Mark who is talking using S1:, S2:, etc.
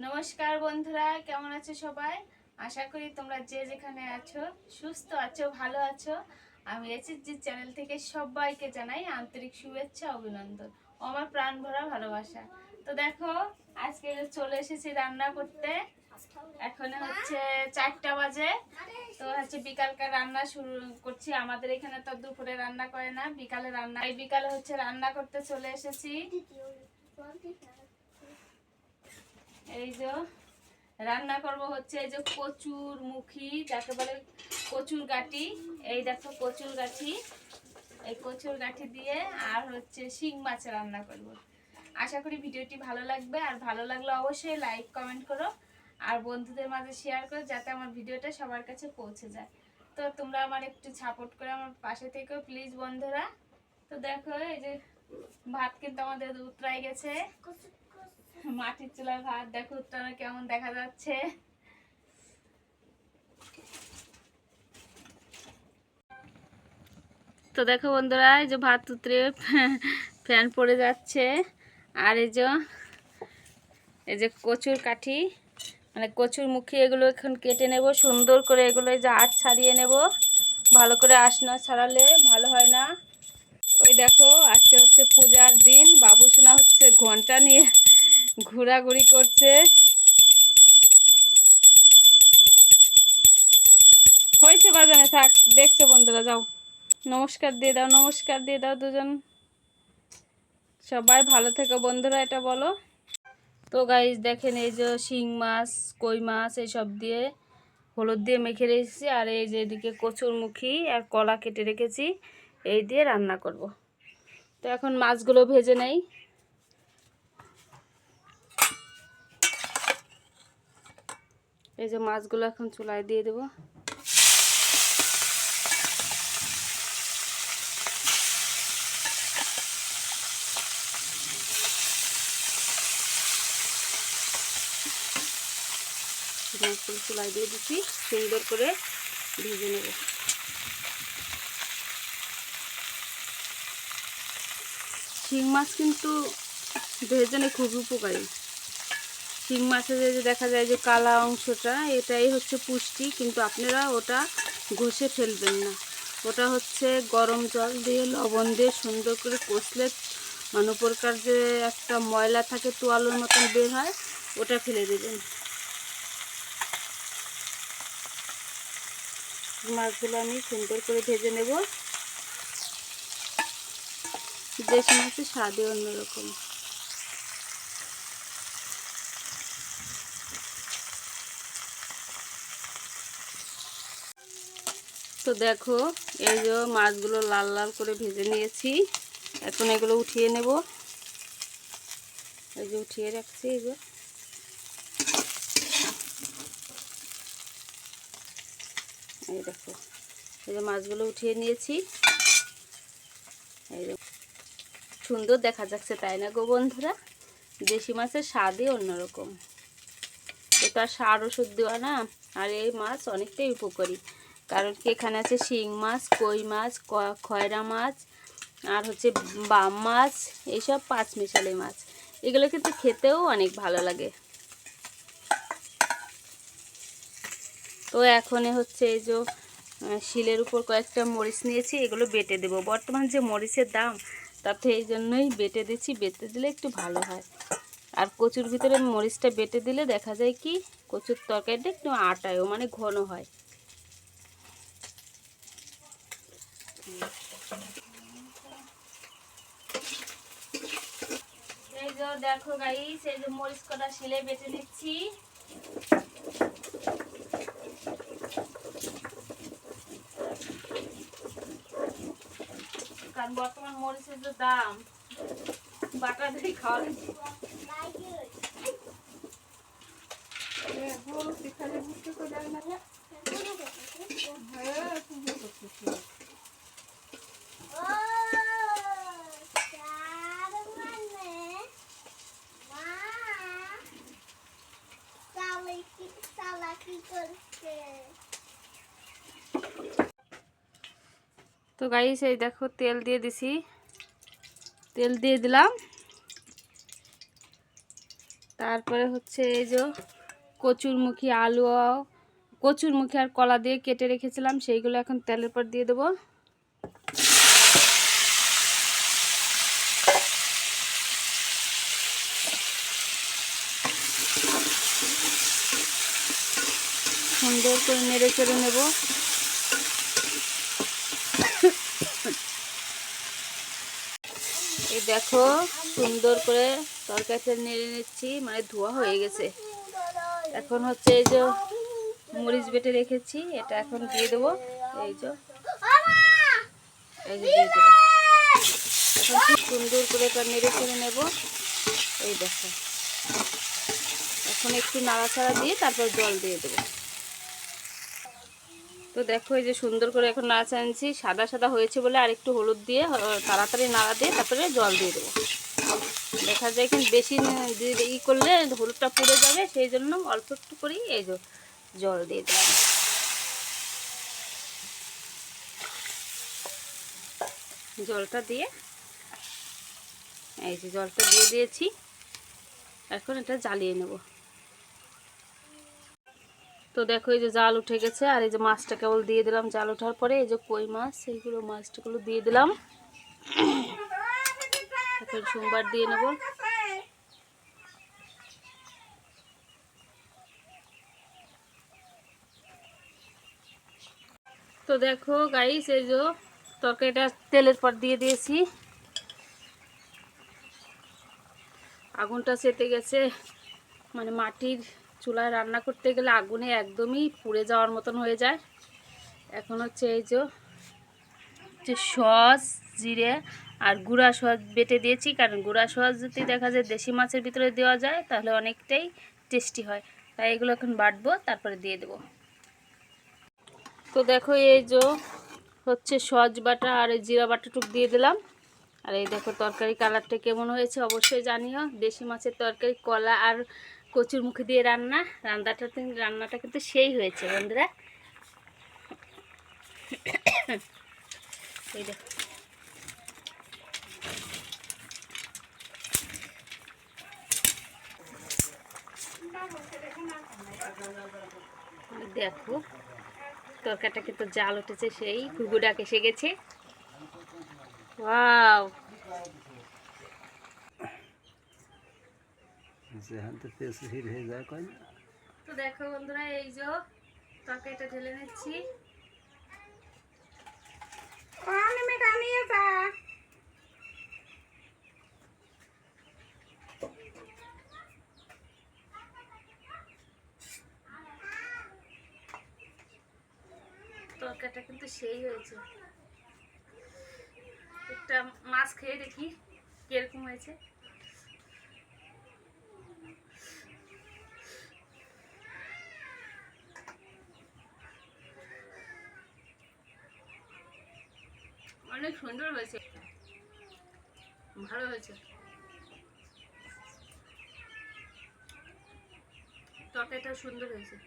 S1: নমস্কার বন্ধুরা, কেমন আছো সবাই? আশা করি তোমরা যে যেখানে আছো সুস্থ আছো, ভালো আছো। আমি এসএসজি চ্যানেল থেকে সবাইকে জানাই আন্তরিক শুভেচ্ছা, অভিনন্দন ও আমার প্রাণ ভরা ভালোবাসা। তো দেখো, আজকে চলে এসেছি রান্না করতে। এখন হচ্ছে 4টা বাজে। তো হচ্ছে বিকালকার রান্না শুরু করছি। আমাদের এখানে তো দুপুরে রান্না করে না, বিকালে রান্না। এই বিকালে হচ্ছে রান্না করতে চলে এসেছি। এই যে রান্না করব হচ্ছে এই যে কচুর মুখী, যাকে বলে কচুর গাঠি। এই দেখো কচুর গাঠি, এই কচুর গাঠি দিয়ে আর হচ্ছে শিং মাছ রান্না করব। আশা করি ভিডিওটি ভালো লাগবে, আর ভালো লাগলে অবশ্যই লাইক কমেন্ট করো আর বন্ধুদের মাঝে শেয়ার করো, যাতে আমার ভিডিওটা সবার কাছে পৌঁছে যায়। তো তোমরা আমার একটু সাপোর্ট করে আমার পাশে থেকো প্লিজ বন্ধুরা। তো দেখো এই যে ভাত কিন্তু আমাদের উতরাই গেছে, মাটির চুলার ভাত। দেখো উত্তরটা কেমন দেখা যাচ্ছে। তো দেখো বন্ধুরা, এই যে ভাত উতরে ফ্যান পড়ে যাচ্ছে। আর এই যে কচুর কাঠি, মানে কচুর মুখী, এগুলো এখন কেটে নেব সুন্দর করে। এগুলো এই যে আঁশ ছাড়িয়ে নেব, ভালো করে আঁশ না ছাড়ালে ভালো হয় না। ওই দেখো আজকে হচ্ছে পূজার দিন, বাবুসোনা হচ্ছে ঘন্টা নিয়ে ঘোরাঘুরি করছে। হয়েছে বাজানে, থাক, দেখছো বন্ধুরা, যাও নমস্কার দিয়ে দাও, নমস্কার দিয়ে দাও দুজন। সবাই ভালো থেকো বন্ধুরা, এটা বলো। তো গাইস দেখেন, এই যে শিং মাছ, কই মাছ এইসব দিয়ে হলুদ দিয়ে মেখে রেখেছি। আর এই যে এদিকে কচুর মুখী আর কলা কেটে রেখেছি, এই দিয়ে রান্না করব। তো এখন মাছগুলো ভেজে নেই। এই যে মাছগুলো এখন চুলায় দিয়ে দেবো। মাছগুলো চুলায় দিয়ে দিচ্ছি, সুন্দর করে ভেজে নেব। শিং মাছ কিন্তু ভেজে খুব উপকারী। শিং মাছের যে দেখা যায় যে কালা অংশটা, এটাই হচ্ছে পুষ্টি, কিন্তু আপনারা ওটা ঘষে ফেলবেন না। ওটা হচ্ছে গরম জল দিয়ে লবণ দিয়ে সুন্দর করে কষলে মানে উপরকার যে একটা ময়লা থাকে তোয়ালের মতন বের হয়, ওটা ফেলে দেবেন। মাছগুলো আমি সুন্দর করে ভেজে নেব। দেশি মাছের স্বাদই অন্যরকম। তো দেখো, এই যে মাছগুলো লাল লাল করে ভেজে নিয়েছি। এখন এগুলো উঠিয়ে নেব। এই যে উঠিয়ে রাখছি। এই দেখো, এই যে মাছগুলো উঠিয়ে নিয়েছি। এই যে সুন্দর দেখা যাচ্ছে, তাই না গো বন্ধুরা? দেশি মাছের স্বাদই অন্যরকম। এটা সার ওষুধ দেওয়া না, আর এই মাছ অনেকটাই উপকারী। কারণ কি এখানে আছে শিং মাছ, কই মাছ, খয়রা মাছ, আর হচ্ছে বাম মাছ, এইসব পাঁচ মিশালি মাছ। এগুলো কিন্তু খেতেও অনেক ভালো লাগে। তো এখন হচ্ছে এই যে শিলের উপর কয়েকটা মরিচ নিয়েছি, এগুলো বেটে দেব। বর্তমান যে মরিচের দাম, তাতে এই জন্যই বেটে দিচ্ছি। বেটে দিলে একটু ভালো হয়। আর কচুর ভিতরে মরিচটা বেটে দিলে দেখা যায় কি কচুর তরকারিটা একটু আটায়ও, মানে ঘন হয়। এই যে দেখো গাইস, এই যে মরিচ কটা শিলে বেটে নিচ্ছি। কারণ বর্তমান মরিচের যে দাম, বাটা দিয়ে খাওয়া লাগে। তো গাইস এই দেখো, তেল দিয়ে দিছি, তেল দিয়ে দিলাম। তারপরে হচ্ছে এই যে কচুরমুখী আলু, কচুরমুখী আর কলা দিয়ে কেটে রেখেছিলাম, সেইগুলো এখন তেলের পর দিয়ে দেবো। সুন্দর করে নেড়ে চেড়ে নেব। এই দেখো সুন্দর করে তরকারিটা নেড়ে নিচ্ছি, মানে ধোয়া হয়ে গেছে। এখন হচ্ছে এই যে মরিচ বেটে রেখেছি, এটা এখন দিয়ে দেবো। এই যে দিয়ে দেবো। এখন খুব সুন্দর করে এটা নেড়ে চেড়ে নেব। এই দেখো এখন একটু নাড়াচাড়া দিয়ে তারপর জল দিয়ে দেবো। তো দেখো এই যে সুন্দর করে এখন নাড়াচাড়া নিচ্ছি, সাদা সাদা হয়েছে বলে আর একটু হলুদ দিয়ে তাড়াতাড়ি নাড়া দিয়ে তারপরে জল দিয়ে দেবো। দেখা যায় কিন্তু বেশি ই করলে হলুদটা পুড়ে যাবে, সেই জন্য অল্প একটু করেই এই যে জল দিয়ে দিলাম। জলটা দিয়ে এই যে জলটা দিয়ে দিয়েছি, এখন এটা জ্বালিয়ে নেব। তো দেখো এই যে জাল উঠে গেছে, আর এই যে মাছটা কেবল দিয়ে দিলাম। জাল ওঠার পরে এই যে কই মাছ, সেইগুলো মাছটাগুলো দিয়ে দিলাম। এখন সোমবার দিয়ে নেব। তো দেখো গাইস এই যে তরকারিটা তেলের পর দিয়ে দিয়েছি, আগুনটা সেতে গেছে। মানে মাটির চুলায় রান্না করতে গেলে আগুনে একদমই পুড়ে যাওয়ার মতন হয়ে যায়। এখন হচ্ছে এই যে সস, জিরে আর গুঁড়া সস বেটে দিয়েছি, কারণ গুঁড়া সস যদি দেখা যায় দেশি মাছের ভিতরে দেওয়া যায় তাহলে অনেকটাই টেস্টি হয়, তাই এগুলো এখন বাটবো তারপরে দিয়ে দেবো। তো দেখো এই যে হচ্ছে সস বাটা আর এই জিরা বাটাটুক দিয়ে দিলাম। আর এই দেখো তরকারি কালারটা কেমন হয়েছে অবশ্যই জানিও। দেশি মাছের তরকারি, কলা আর কচুরমুখী দিয়ে রান্নাটা কিন্তু সেই হয়েছে বন্ধুরা। এই দেখো দেখো তরকারিটা কিন্তু জাল উঠেছে, সেই ঘুঘুডাক এসে গেছে। ওয়াও, তো দেখো বন্ধুরা এই যে তরকারিটা ঢেলে নিচ্ছি। তরকারিটা কিন্তু সেই হয়েছে। একটা মাছ খেয়ে দেখি কিরকম হয়েছে। অনেক সুন্দর হয়েছে, ভালো হয়েছে। তরকারিটা সুন্দর হয়েছে।